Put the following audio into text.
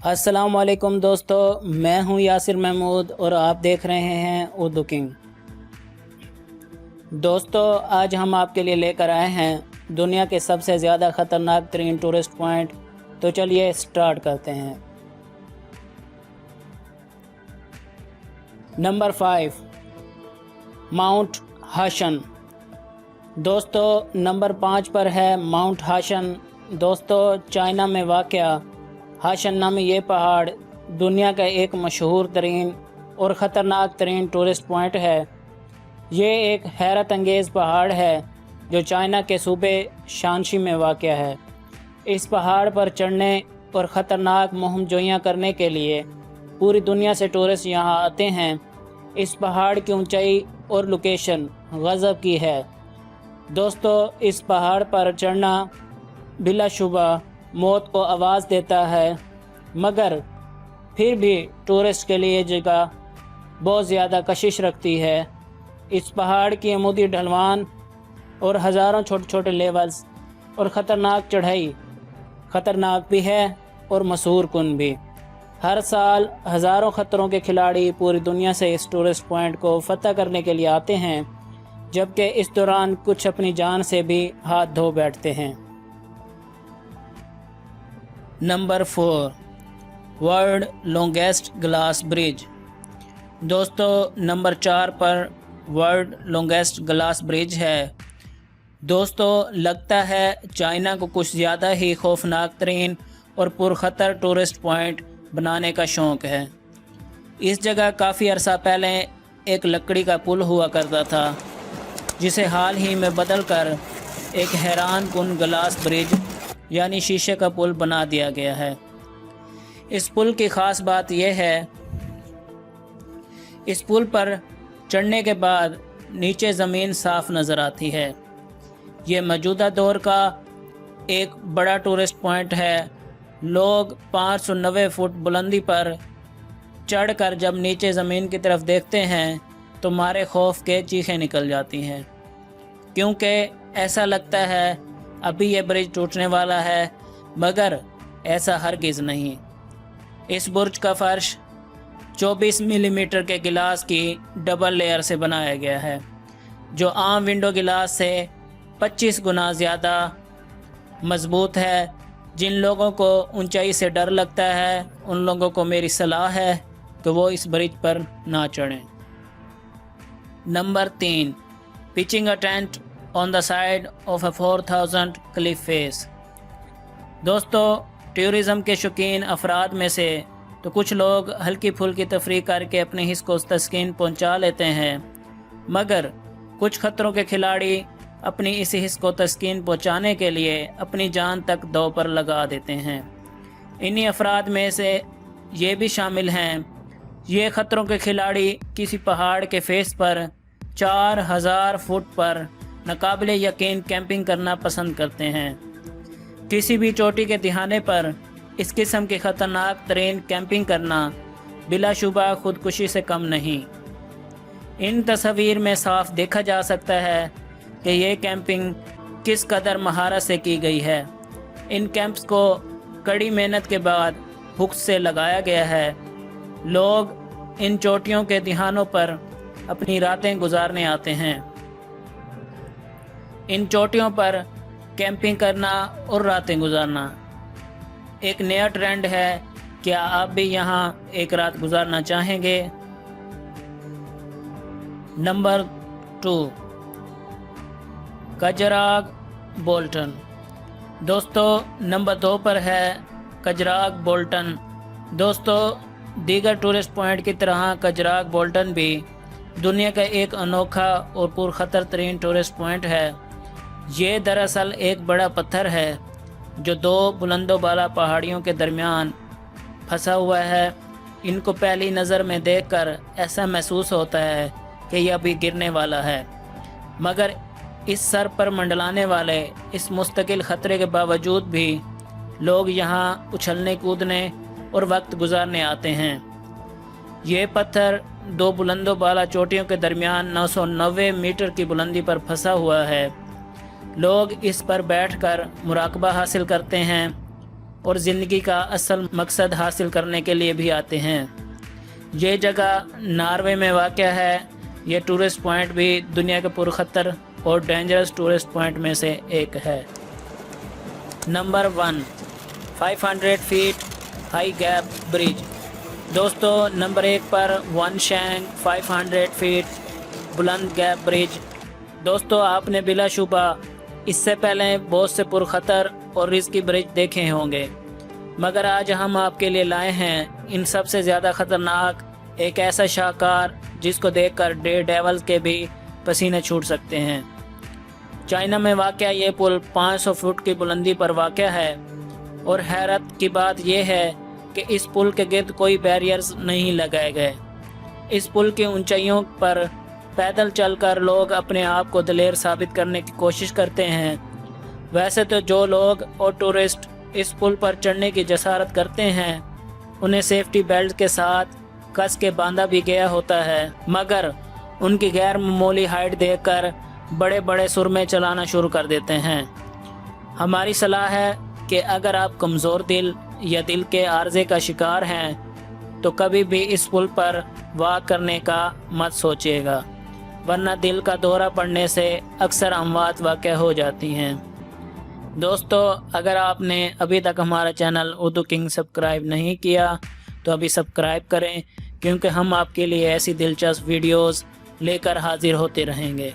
अस्सलाम वालेकुम दोस्तों, मैं हूं यासिर महमूद और आप देख रहे हैं उर्दू किंग। दोस्तों, आज हम आपके लिए लेकर आए हैं दुनिया के सबसे ज़्यादा ख़तरनाक तरीन टूरिस्ट पॉइंट। तो चलिए स्टार्ट करते हैं। नंबर 5, माउंट हाशन। दोस्तों, नंबर 5 पर है माउंट हाशन। दोस्तों, चाइना में वाक़या हाशन नामी ये पहाड़ दुनिया का एक मशहूर तरीन और ख़तरनाक तरीन टूरिस्ट पॉइंट है। ये एक हैरत अंगेज़ पहाड़ है जो चाइना के सूबे शांशी में वाक़या है। इस पहाड़ पर चढ़ने और ख़तरनाक मुहिम जोइयाँ करने के लिए पूरी दुनिया से टूरिस्ट यहाँ आते हैं। इस पहाड़ की ऊंचाई और लोकेशन गज़ब की है। दोस्तों, इस पहाड़ पर चढ़ना बिलाशुबा मौत को आवाज़ देता है, मगर फिर भी टूरिस्ट के लिए जगह बहुत ज़्यादा कशिश रखती है। इस पहाड़ की अमूदी ढलवान और हज़ारों छोटे छोटे लेवल्स और ख़तरनाक चढ़ाई ख़तरनाक भी है और मशहूर कुन भी। हर साल हज़ारों ख़तरों के खिलाड़ी पूरी दुनिया से इस टूरिस्ट पॉइंट को फतह करने के लिए आते हैं, जबकि इस दौरान कुछ अपनी जान से भी हाथ धो बैठते हैं। Number 4, world longest glass bridge. दोस्तों, नंबर 4 पर वर्ल्ड लॉन्गेस्ट ग्लास ब्रिज है। दोस्तों, लगता है चाइना को कुछ ज़्यादा ही खौफनाक तरीन और पुरखतर टूरिस्ट पॉइंट बनाने का शौक़ है। इस जगह काफ़ी अरसा पहले एक लकड़ी का पुल हुआ करता था, जिसे हाल ही में बदल कर एक हैरान कुन ग्लास ब्रिज यानी शीशे का पुल बना दिया गया है। इस पुल की ख़ास बात यह है, इस पुल पर चढ़ने के बाद नीचे ज़मीन साफ़ नज़र आती है। ये मौजूदा दौर का एक बड़ा टूरिस्ट पॉइंट है। लोग 590 फुट बुलंदी पर चढ़कर जब नीचे ज़मीन की तरफ देखते हैं तो मारे खौफ के चीखें निकल जाती हैं, क्योंकि ऐसा लगता है अभी ये ब्रिज टूटने वाला है, मगर ऐसा हरगिज़ नहीं। इस बुर्ज का फर्श 24 मिलीमीटर के गिलास की डबल लेयर से बनाया गया है, जो आम विंडो गिलास से 25 गुना ज़्यादा मजबूत है। जिन लोगों को ऊंचाई से डर लगता है, उन लोगों को मेरी सलाह है कि वो इस ब्रिज पर ना चढ़ें। Number 3, pitching a tent on the side of a 4000 cliff face. दोस्तों, टूरिज़म के शौकीन अफराद में से तो कुछ लोग हल्की फुल्की तफरीह करके अपने हिस्स को तस्कीन पहुंचा लेते हैं, मगर कुछ खतरों के खिलाड़ी अपनी इस हिस्स को तस्कीन पहुंचाने के लिए अपनी जान तक दांव पर लगा देते हैं। इन्हीं अफराद में से ये भी शामिल हैं। ये खतरों के खिलाड़ी किसी पहाड़ के फेस पर 4000 फुट पर नाकाबिले यकीन कैंपिंग करना पसंद करते हैं। किसी भी चोटी के तिहाने पर इस किस्म की ख़तरनाक तरीन कैंपिंग करना बिलाशुबा खुदकुशी से कम नहीं। इन तस्वीर में साफ देखा जा सकता है कि ये कैंपिंग किस कदर महारत से की गई है। इन कैंप्स को कड़ी मेहनत के बाद हुक्स से लगाया गया है। लोग इन चोटियों के तिहानों पर अपनी रातें गुजारने आते हैं। इन चोटियों पर कैंपिंग करना और रातें गुजारना एक नया ट्रेंड है। क्या आप भी यहाँ एक रात गुजारना चाहेंगे? Number 2, Kjeragbolten. दोस्तों, नंबर 2 पर है कजराग बोल्टन। दोस्तों, दीगर टूरिस्ट पॉइंट की तरह कजराग बोल्टन भी दुनिया का एक अनोखा और पुरखतर तरीन टूरिस्ट पॉइंट है। ये दरअसल एक बड़ा पत्थर है जो 2 बुलंदो बाला पहाड़ियों के दरमियान फंसा हुआ है। इनको पहली नज़र में देखकर ऐसा महसूस होता है कि यह अभी गिरने वाला है, मगर इस सर पर मंडलाने वाले इस मुस्तकिल ख़तरे के बावजूद भी लोग यहाँ उछलने कूदने और वक्त गुजारने आते हैं। ये पत्थर 2 बुलंदो बाला चोटियों के दरमियान 990 मीटर की बुलंदी पर फंसा हुआ है। लोग इस पर बैठकर मुराकबा हासिल करते हैं اور ज़िंदगी का असल मकसद हासिल करने के लिए भी आते हैं। ये जगह नॉर्वे में वाक़या है। ये टूरिस्ट पॉइंट भी दुनिया के पुरखतर और डेंजरस टूरिस्ट पॉइंट में से एक है। Number 1, 500 feet high gap bridge. दोस्तों, नंबर 1 पर वनशैंग 500 फीट बुलंद गैप ब्रिज। दोस्तों, आपने बिलाशुबा इससे पहले बहुत से पुरखतर और रिस्की ब्रिज देखे होंगे, मगर आज हम आपके लिए लाए हैं इन सबसे ज़्यादा ख़तरनाक एक ऐसा शाहकार जिसको देखकर डेयर डेविल्स के भी पसीने छूट सकते हैं। चाइना में वाक़या ये पुल 500 फुट की बुलंदी पर वाक़या है और हैरत की बात यह है कि इस पुल के गिर्द कोई बैरियर्स नहीं लगाए गए। इस पुल की ऊंचाइयों पर पैदल चलकर लोग अपने आप को दलेर साबित करने की कोशिश करते हैं। वैसे तो जो लोग और टूरिस्ट इस पुल पर चढ़ने की जसारत करते हैं उन्हें सेफ्टी बेल्ट के साथ कस के बांधा भी गया होता है, मगर उनकी गैर मामूली हाइट देखकर बड़े बड़े सुरमे चलाना शुरू कर देते हैं। हमारी सलाह है कि अगर आप कमज़ोर दिल या दिल के आर्जे का शिकार हैं तो कभी भी इस पुल पर वॉक करने का मत सोचिएगा, वरना दिल का दौरा पड़ने से अक्सर अमवात वाक़या हो जाती हैं। दोस्तों, अगर आपने अभी तक हमारा चैनल उर्दू किंग सब्सक्राइब नहीं किया तो अभी सब्सक्राइब करें, क्योंकि हम आपके लिए ऐसी दिलचस्प वीडियोस लेकर हाजिर होते रहेंगे।